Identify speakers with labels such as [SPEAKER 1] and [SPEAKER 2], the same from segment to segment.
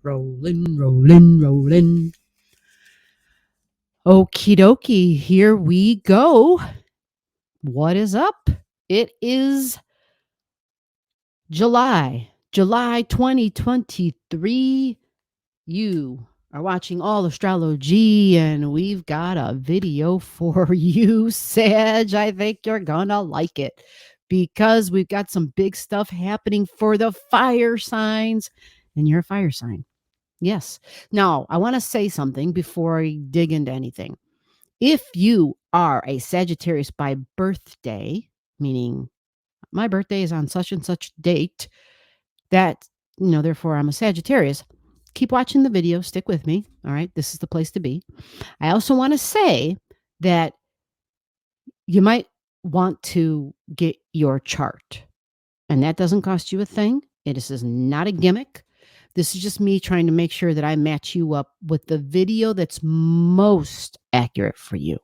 [SPEAKER 1] Rolling, rolling, rolling. Okie dokie, here we go. What is up? It is July 2023. You are watching Allastrology, and we've got a video for you, Sag. I think you're gonna like it because we've got some big stuff happening for the fire signs, and you're a fire sign. Yes. Now, I want to say something before I dig into anything. If you are a Sagittarius by birthday, meaning my birthday is on such and such date, that, therefore I'm a Sagittarius, keep watching the video, stick with me. All right. This is the place to be. I also want to say that you might want to get your chart, and that doesn't cost you a thing. This is not a gimmick. This is just me trying to make sure that I match you up with the video that's most accurate for you.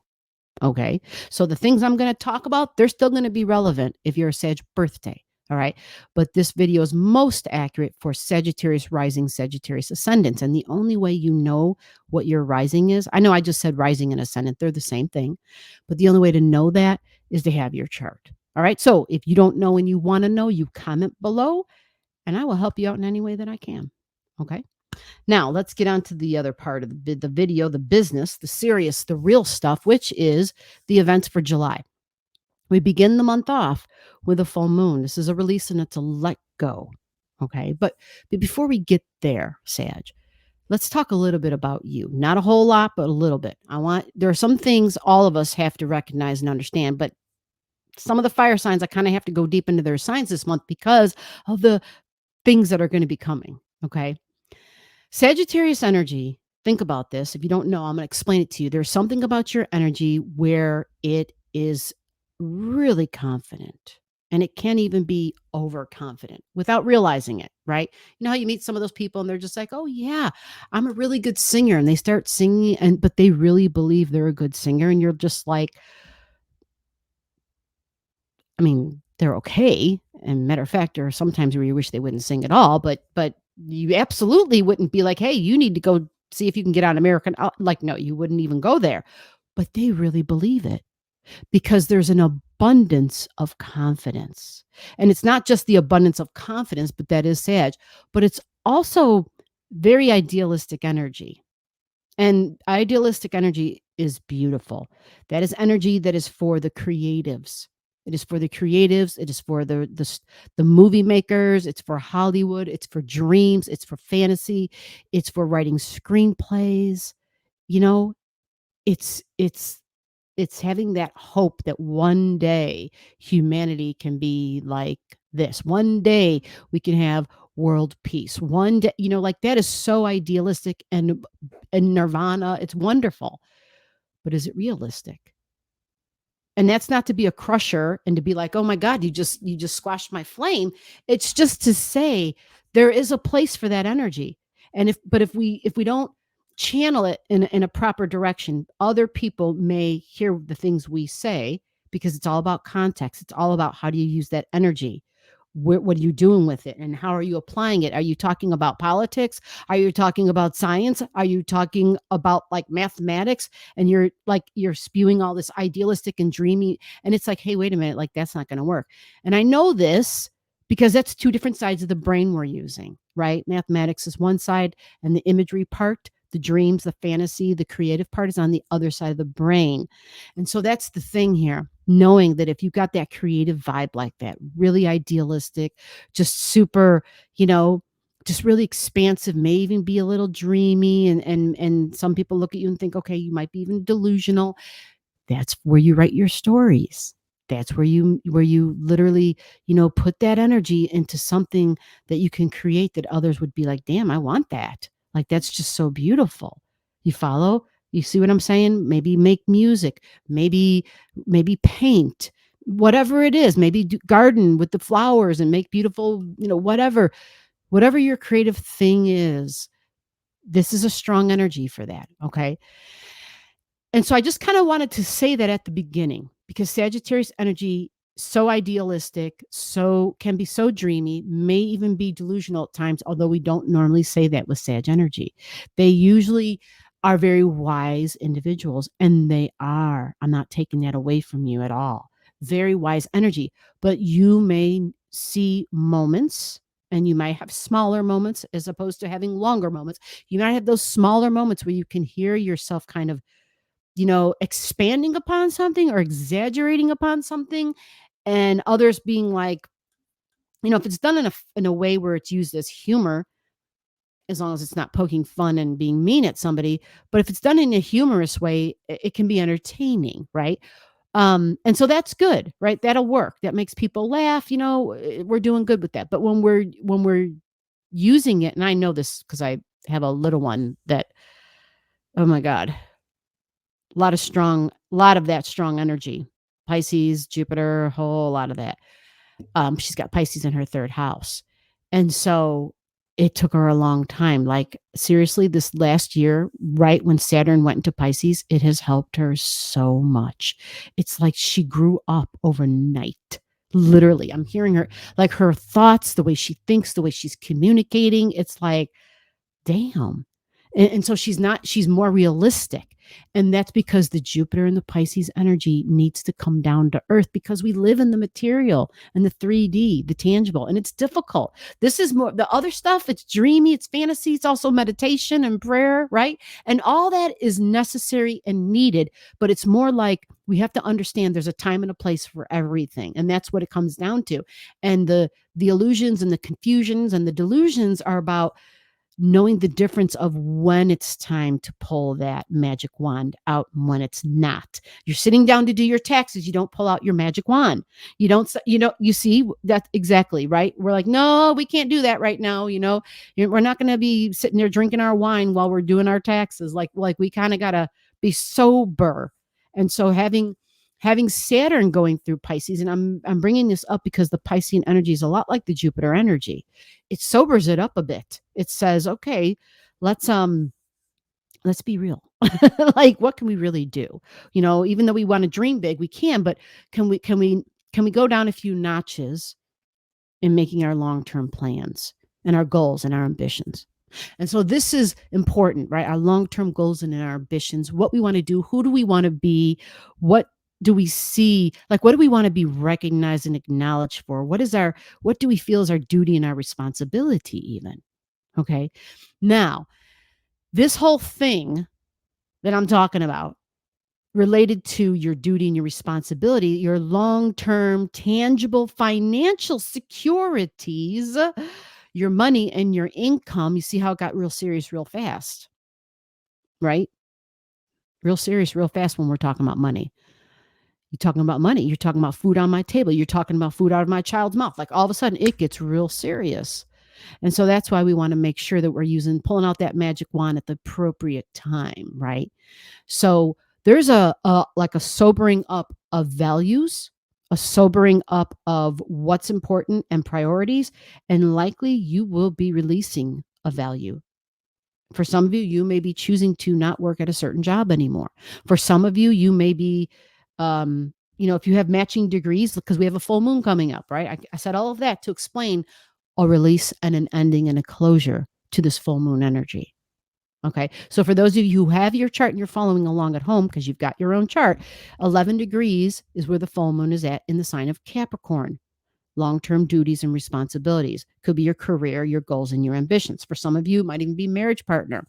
[SPEAKER 1] Okay. So the things I'm going to talk about, they're still going to be relevant if you're a Sag birthday. All right. But this video is most accurate for Sagittarius rising, Sagittarius ascendants. And the only way you know what your rising is, I know I just said rising and ascendant, they're the same thing. But the only way to know that is to have your chart. All right. So if you don't know and you want to know, you comment below and I will help you out in any way that I can. Okay. Now let's get on to the other part of the video, the business, the serious, the real stuff, which is the events for July. We begin the month off with a full moon. This is a release and it's a let go. Okay. But before we get there, Sag, let's talk a little bit about you. Not a whole lot, but a little bit. There are some things all of us have to recognize and understand, but some of the fire signs, I kind of have to go deep into their signs this month because of the things that are going to be coming. Okay. Sagittarius energy, think about this. If you don't know, I'm going to explain it to you. There's something about your energy where it is really confident, and it can even be overconfident without realizing it, right? You know how you meet some of those people and they're just like, oh yeah, I'm a really good singer. And they start singing, but they really believe they're a good singer. And you're just like, I mean, they're okay. And matter of fact, there are sometimes where you wish they wouldn't sing at all, but you absolutely wouldn't be like, hey, you need to go see if you can get on American. Like, no, you wouldn't even go there. But they really believe it because there's an abundance of confidence. And it's not just the abundance of confidence, but that is Sag, but it's also very idealistic energy. And idealistic energy is beautiful. That is energy that is for the creatives. It is for the creatives. It is for the movie makers. It's for Hollywood. It's for dreams. It's for fantasy. It's for writing screenplays. You know, it's having that hope that one day humanity can be like this. One day we can have world peace. One day, like that is so idealistic and nirvana. It's wonderful. But is it realistic? And that's not to be a crusher and to be like, oh my God, you just squashed my flame. It's just to say there is a place for that energy. And if we don't channel it in a proper direction, other people may hear the things we say because it's all about context. It's all about how do you use that energy? What are you doing with it? And how are you applying it? Are you talking about politics? Are you talking about science? Are you talking about like mathematics? And you're spewing all this idealistic and dreamy. And it's like, hey, wait a minute, like that's not going to work. And I know this because that's two different sides of the brain we're using, right? Mathematics is one side and the imagery part, the dreams, the fantasy, the creative part is on the other side of the brain. And so that's the thing here, knowing that if you've got that creative vibe like that, really idealistic, just super, just really expansive, may even be a little dreamy. And some people look at you and think, okay, you might be even delusional. That's where you write your stories. That's where you literally, put that energy into something that you can create that others would be like, damn, I want that. Like, that's just so beautiful. You follow? You see what I'm saying? Maybe make music, maybe paint, whatever it is, maybe garden with the flowers and make beautiful, whatever your creative thing is. This is a strong energy for that. Okay. And so I just kind of wanted to say that at the beginning because Sagittarius energy so idealistic, so can be so dreamy, may even be delusional at times, although we don't normally say that with Sag energy. They usually are very wise individuals, and they are. I'm not taking that away from you at all. Very wise energy, but you may see moments and you might have smaller moments as opposed to having longer moments. You might have those smaller moments where you can hear yourself kind of, expanding upon something or exaggerating upon something, and others being like, if it's done in a way where it's used as humor, as long as it's not poking fun and being mean at somebody, but if it's done in a humorous way, it can be entertaining, right? And so that's good, right? That'll work. That makes people laugh, we're doing good with that. But when we're using it, and I know this because I have a little one that, oh my God, a lot of that strong energy. Pisces, Jupiter, a whole lot of that. She's got Pisces in her third house. And so it took her a long time. Like, seriously, this last year, right when Saturn went into Pisces, it has helped her so much. It's like she grew up overnight. Literally, I'm hearing her, like her thoughts, the way she thinks, the way she's communicating. It's like, damn. And so she's more realistic. And that's because the Jupiter and the Pisces energy needs to come down to earth because we live in the material and the 3D, the tangible, and it's difficult. This is more the other stuff. It's dreamy, it's fantasy, it's also meditation and prayer, right? And all that is necessary and needed, but it's more like we have to understand there's a time and a place for everything. And that's what it comes down to. And the illusions and the confusions and the delusions are about knowing the difference of when it's time to pull that magic wand out and when it's not. You're sitting down to do your taxes, you don't pull out your magic wand. You see that exactly, right? We're like, no, we can't do that right now. We're not going to be sitting there drinking our wine while we're doing our taxes. Like we kind of got to be sober. And so having Saturn going through Pisces, and I'm bringing this up because the Piscean energy is a lot like the Jupiter energy. It sobers it up a bit. It says, okay, let's be real. Like, what can we really do? Even though we want to dream big, we can, but can we go down a few notches in making our long-term plans and our goals and our ambitions? And so this is important, right? Our long-term goals and our ambitions, what we want to do, who do we want to be, what do we see, like what do we want to be recognized and acknowledged for? What do we feel is our duty and our responsibility even? Okay. Now, this whole thing that I'm talking about related to your duty and your responsibility, your long-term tangible financial securities, your money and your income, you see how it got real serious real fast, right? Real serious real fast when we're talking about money. You're talking about money. You're talking about food on my table. You're talking about food out of my child's mouth. Like all of a sudden it gets real serious. And so that's why we want to make sure that we're pulling out that magic wand at the appropriate time, right? So there's like a sobering up of values, a sobering up of what's important and priorities, and likely you will be releasing a value. For some of you, you may be choosing to not work at a certain job anymore. For some of you, you may be, if you have matching degrees, because we have a full moon coming up, right? I said all of that to explain a release and an ending and a closure to this full moon energy. Okay. So for those of you who have your chart and you're following along at home because you've got your own chart, 11 degrees is where the full moon is at in the sign of Capricorn. Long-term duties and responsibilities could be your career, your goals, and your ambitions. For some of you, it might even be marriage partner,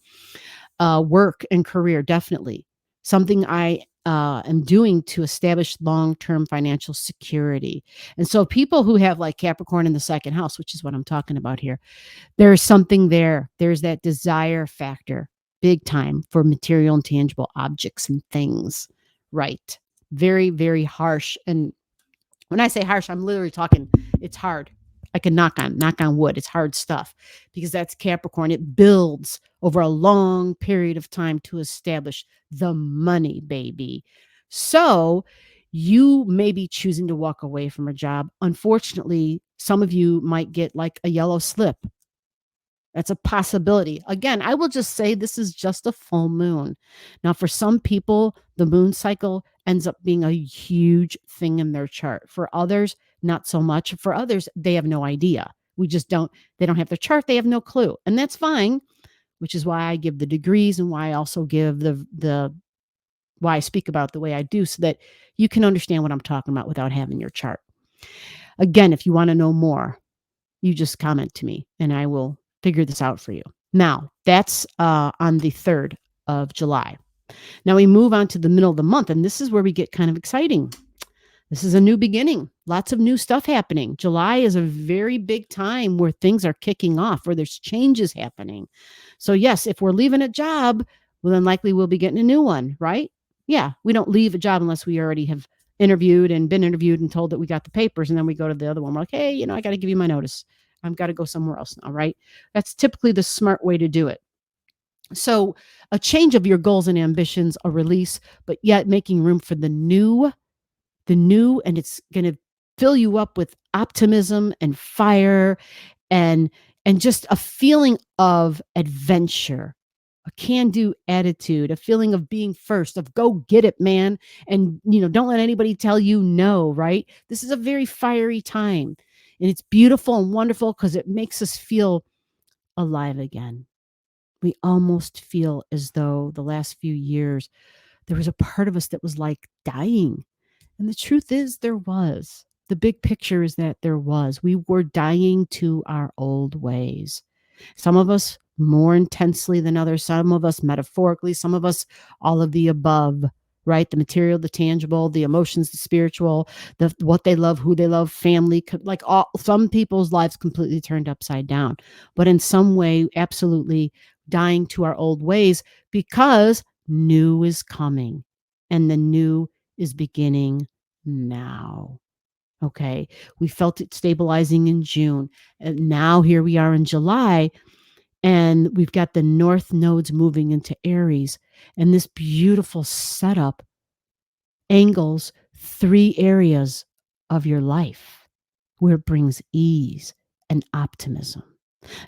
[SPEAKER 1] work and career, definitely. Something I am doing to establish long-term financial security. And so people who have like Capricorn in the second house, which is what I'm talking about here, there's something there. There's that desire factor, big time, for material and tangible objects and things, right? Very, very harsh. And when I say harsh, I'm literally talking, it's hard. I can knock on wood. It's hard stuff because that's Capricorn. It builds over a long period of time to establish the money, baby. So you may be choosing to walk away from a job. Unfortunately, some of you might get like a yellow slip. That's a possibility. Again, I will just say this is just a full moon. Now, for some people, the moon cycle ends up being a huge thing in their chart. For others, not so much. For others, they have no idea. They don't have their chart. They have no clue. And that's fine, which is why I give the degrees and why I also give why I speak about the way I do so that you can understand what I'm talking about without having your chart. Again, if you want to know more, you just comment to me and I will figure this out for you. Now, that's on the 3rd of July. Now we move on to the middle of the month, and this is where we get kind of exciting. This is a new beginning. Lots of new stuff happening. July is a very big time where things are kicking off, where there's changes happening. So yes, if we're leaving a job, well, then likely we'll be getting a new one, right? Yeah, we don't leave a job unless we already have interviewed and been interviewed and told that we got the papers, and then we go to the other one. We're like, hey, I got to give you my notice. I've got to go somewhere else now, right? That's typically the smart way to do it. So a change of your goals and ambitions, a release, but yet making room for the new, and it's going to fill you up with optimism and fire and just a feeling of adventure, a can-do attitude, a feeling of being first, of go get it, man. And, don't let anybody tell you no, right? This is a very fiery time, and it's beautiful and wonderful because it makes us feel alive again. We almost feel as though the last few years, there was a part of us that was like dying. And the truth is there was. The big picture is that there was. We were dying to our old ways. Some of us more intensely than others, some of us metaphorically, some of us all of the above, right? The material, the tangible, the emotions, the spiritual, what they love, who they love, family, like some people's lives completely turned upside down. But in some way, absolutely dying to our old ways because new is coming and the new is beginning now. Okay. We felt it stabilizing in June. And now here we are in July, and we've got the north nodes moving into Aries. And this beautiful setup angles 3 areas of your life where it brings ease and optimism.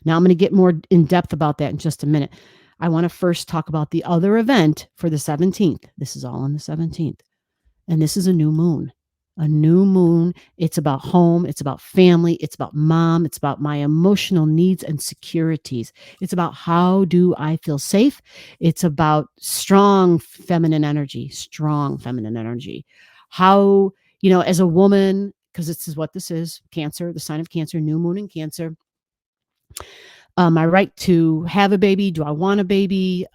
[SPEAKER 1] Now I'm going to get more in depth about that in just a minute. I want to first talk about the other event for the 17th. This is all on the 17th. And this is a new moon. A new moon. It's about home. It's about family. It's about mom. It's about my emotional needs and securities. It's about how do I feel safe? It's about strong feminine energy. How, as a woman, because this is what this is, Cancer, the sign of Cancer, new moon in Cancer. My right to have a baby. Do I want a baby?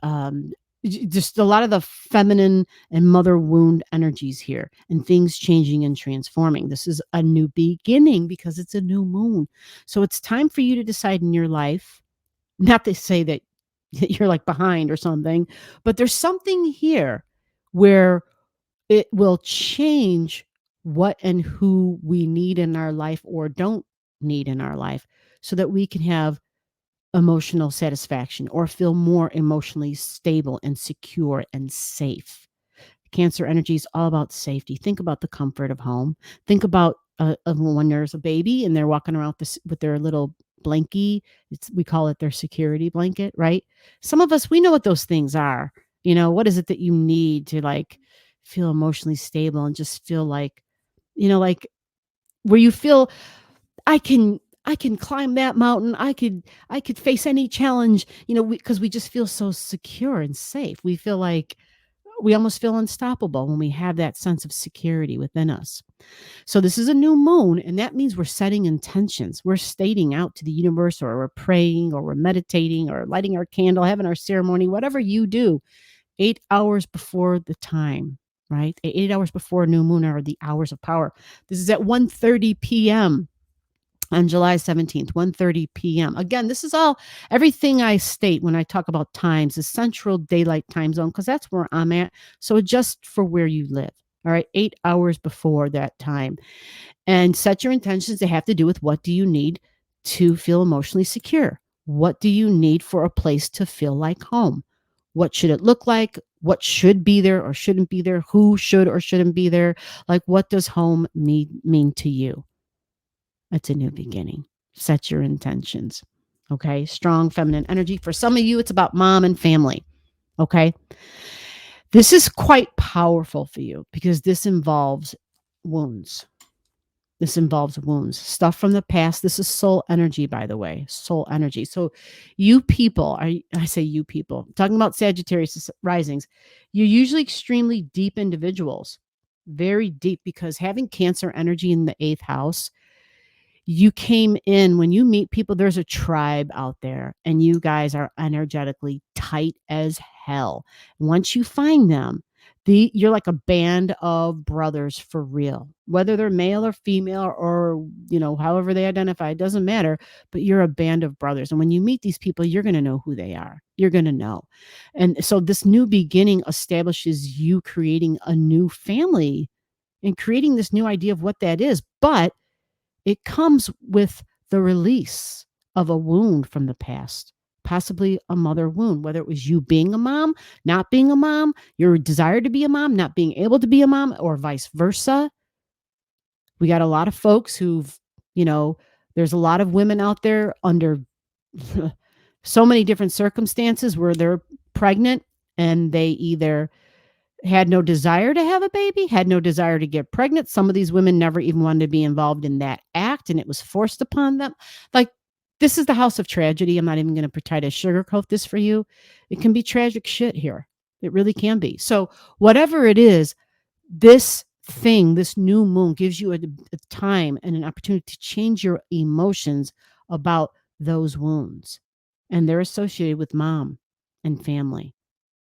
[SPEAKER 1] Just a lot of the feminine and mother wound energies here and things changing and transforming. This is a new beginning because it's a new moon. So it's time for you to decide in your life, not to say that you're like behind or something, but there's something here where it will change what and who we need in our life or don't need in our life so that we can have emotional satisfaction or feel more emotionally stable and secure and safe. Cancer energy is all about safety. Think about the comfort of home. Think about when there's a baby and they're walking around with their little blankie. We call it their security blanket, right? Some of us, we know what those things are. What is it that you need to like feel emotionally stable and just feel like, like where you feel I can climb that mountain. I could face any challenge, because we just feel so secure and safe. We feel like we almost feel unstoppable when we have that sense of security within us. So this is a new moon, and that means we're setting intentions. We're stating out to the universe, or we're praying, or we're meditating, or lighting our candle, having our ceremony, whatever you do, 8 hours before the time, right? 8 hours before new moon are the hours of power. This is at 1:30 p.m. on July 17th, 1:30 p.m. Again, this is everything I state when I talk about times is Central Daylight Time Zone, because that's where I'm at. So adjust for where you live. All right, 8 hours before that time. And set your intentions. They have to do with what do you need to feel emotionally secure? What do you need for a place to feel like home? What should it look like? What should be there or shouldn't be there? Who should or shouldn't be there? Like, what does home mean to you? It's a new beginning. Set your intentions. Okay. Strong feminine energy. For some of you, it's about mom and family. Okay. This is quite powerful for you because this involves wounds. This involves wounds, stuff from the past. This is soul energy, by the way, soul energy. So, you people, I say you people, talking about Sagittarius risings, you're usually extremely deep individuals, very deep, because having Cancer energy in the eighth house, you came in when you meet people, there's a tribe out there, and you guys are energetically tight as hell. Once you find them, you're like a band of brothers for real, whether they're male or female or however they identify, it doesn't matter, but you're a band of brothers. And when you meet these people, you're going to know who they are. You're going to know. And so this new beginning establishes you creating a new family and creating this new idea of what that is. But it comes with the release of a wound from the past, possibly a mother wound, whether it was you being a mom, not being a mom, your desire to be a mom, not being able to be a mom, or vice versa. We got a lot of folks there's a lot of women out there under so many different circumstances where they're pregnant and they either had no desire to have a baby, had no desire to get pregnant. Some of these women never even wanted to be involved in that act, and it was forced upon them. Like, this is the house of tragedy. I'm not even going to try to sugarcoat this for you. It can be tragic shit here. It really can be. So whatever it is, this thing, this new moon gives you a time and an opportunity to change your emotions about those wounds. And they're associated with mom and family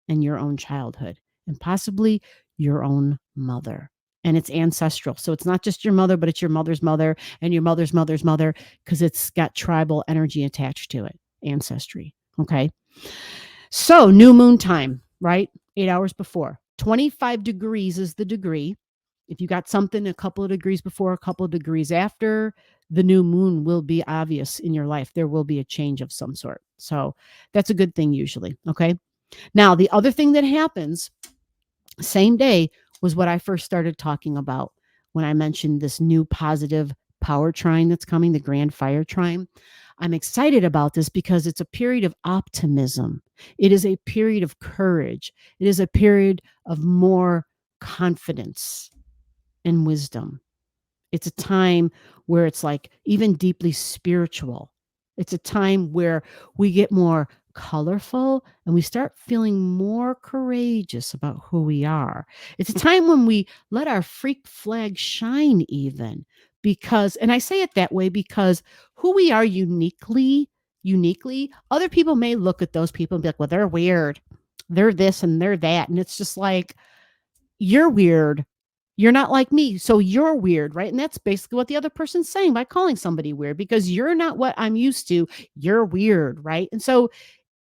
[SPEAKER 1] and your own childhood and possibly your own mother. And it's ancestral. So it's not just your mother, but it's your mother's mother and your mother's mother's mother, because it's got tribal energy attached to it, ancestry. Okay. So new moon time, right? 8 hours before. 25 degrees is the degree. If you got something a couple of degrees before, a couple of degrees after, the new moon will be obvious in your life. There will be a change of some sort. So that's a good thing usually. Okay. Now, the other thing that happens same day was what I first started talking about when I mentioned this new positive power trine that's coming, the grand fire trine. I'm excited about this because it's a period of optimism. It is a period of courage. It is a period of more confidence and wisdom. It's a time where it's like even deeply spiritual. It's a time where we get more colorful and we start feeling more courageous about who we are. It's a time when we let our freak flag shine, even because, and I say it that way because who we are uniquely, other people may look at those people and be like, well, they're weird. They're this and they're that. And it's just like, you're weird. You're not like me, so you're weird, right? And that's basically what the other person's saying by calling somebody weird, because you're not what I'm used to. You're weird, right? And so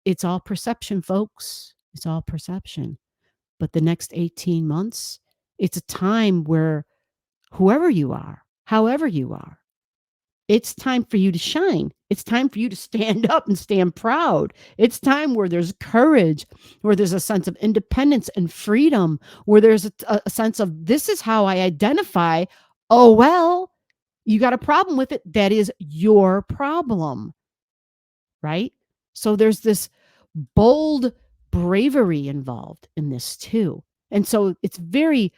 [SPEAKER 1] it's all perception, folks. It's all perception. But the next 18 months, it's a time where whoever you are, however you are, it's time for you to shine. It's time for you to stand up and stand proud. It's time where there's courage, where there's a sense of independence and freedom, where there's a sense of, this is how I identify. Oh, well, you got a problem with it. That is your problem, right? So there's this bold bravery involved in this too. And so it's very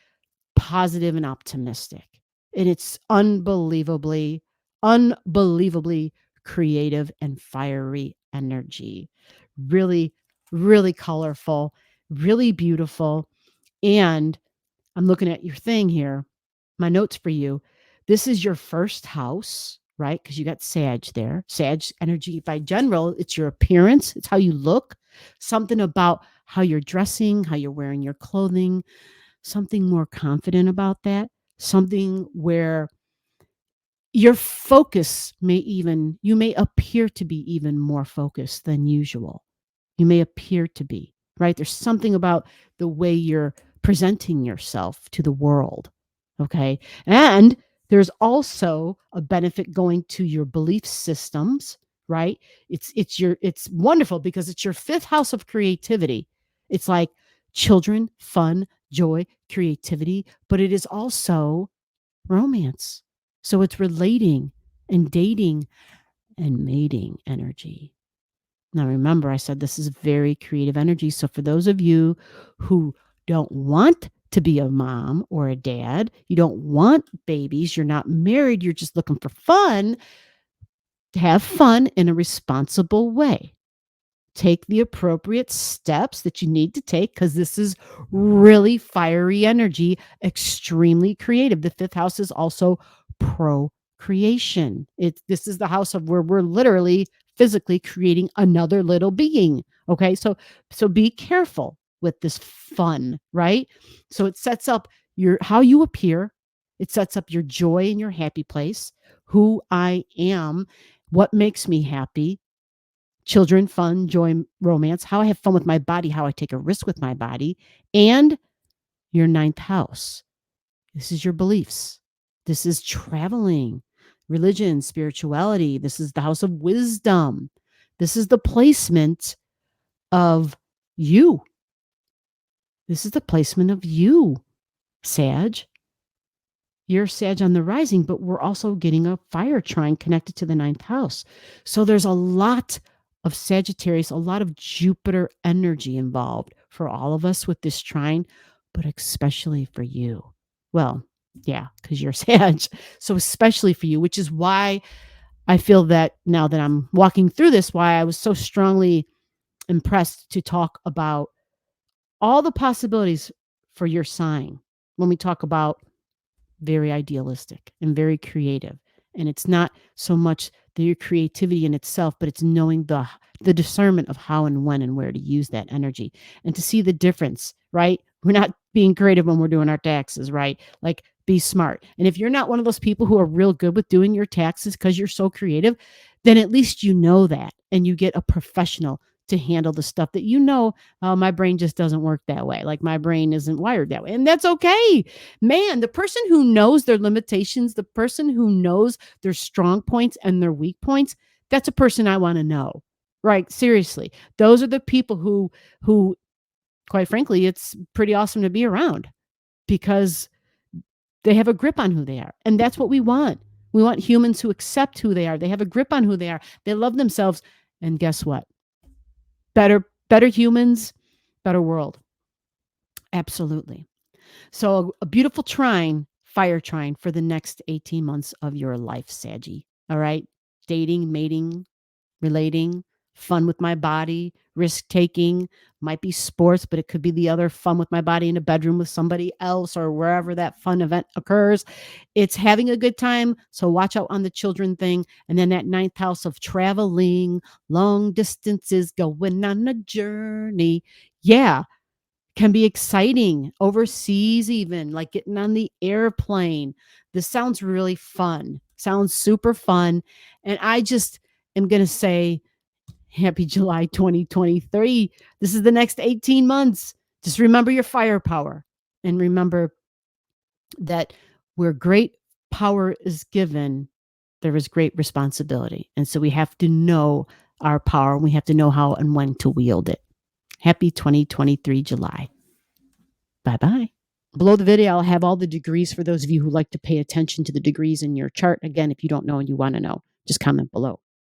[SPEAKER 1] positive and optimistic. And it's unbelievably creative and fiery energy. Really, really colorful, really beautiful. And I'm looking at your thing here, my notes for you. This is your first house, right? Because you got Sag there. Sag energy, by general, it's your appearance, it's how you look, something about how you're dressing, how you're wearing your clothing, something more confident about that, something where your focus you may appear to be even more focused than usual. You may appear to be, right? There's something about the way you're presenting yourself to the world. Okay. And there's also a benefit going to your belief systems, right? It's wonderful because it's your fifth house of creativity. It's like children, fun, joy, creativity, but it is also romance. So it's relating and dating and mating energy. Now, remember, I said this is very creative energy. So for those of you who don't want to be a mom or a dad, you don't want babies, you're not married, you're just looking for fun, have fun in a responsible way. Take the appropriate steps that you need to take because this is really fiery energy, extremely creative. The fifth house is also procreation. This is the house of where we're literally physically creating another little being. Okay. So be careful with this fun, right? So it sets up your how you appear, it sets up your joy and your happy place, who I am, what makes me happy, children, fun, joy, romance, how I have fun with my body, how I take a risk with my body, and your ninth house. This is your beliefs. This is traveling, religion, spirituality. This is the house of wisdom. This is the placement of you. This is the placement of you, Sag. You're Sag on the rising, but we're also getting a fire trine connected to the ninth house. So there's a lot of Sagittarius, a lot of Jupiter energy involved for all of us with this trine, but especially for you. Well, yeah, because you're Sag. So especially for you, which is why I feel that now that I'm walking through this, why I was so strongly impressed to talk about all the possibilities for your sign when we talk about very idealistic and very creative. And it's not so much your creativity in itself, but it's knowing the discernment of how and when and where to use that energy and to see the difference, right? We're not being creative when we're doing our taxes, right? Like be smart. And if you're not one of those people who are real good with doing your taxes because you're so creative, then at least you know that and you get a professional to handle the stuff that my brain just doesn't work that way. Like my brain isn't wired that way. And that's okay. Man, the person who knows their limitations, the person who knows their strong points and their weak points, that's a person I want to know. Right? Seriously. Those are the people who quite frankly, it's pretty awesome to be around because they have a grip on who they are. And that's what we want. We want humans who accept who they are. They have a grip on who they are. They love themselves. And guess what? Better humans, better world. Absolutely. So a beautiful trine, fire trine for the next 18 months of your life, Saggy. All right. Dating, mating, relating, fun with my body, risk taking, might be sports, but it could be the other fun with my body in a bedroom with somebody else or wherever that fun event occurs. It's having a good time. So watch out on the children thing. And then that ninth house of traveling, long distances, going on a journey. Yeah, can be exciting overseas, even like getting on the airplane. This sounds really fun, sounds super fun. And I just am going to say, Happy July 2023. This is the next 18 months. Just remember your firepower and remember that where great power is given, there is great responsibility. And so we have to know our power. We have to know how and when to wield it. Happy 2023 July. Bye-bye. Below the video, I'll have all the degrees for those of you who like to pay attention to the degrees in your chart. Again, if you don't know and you want to know, just comment below.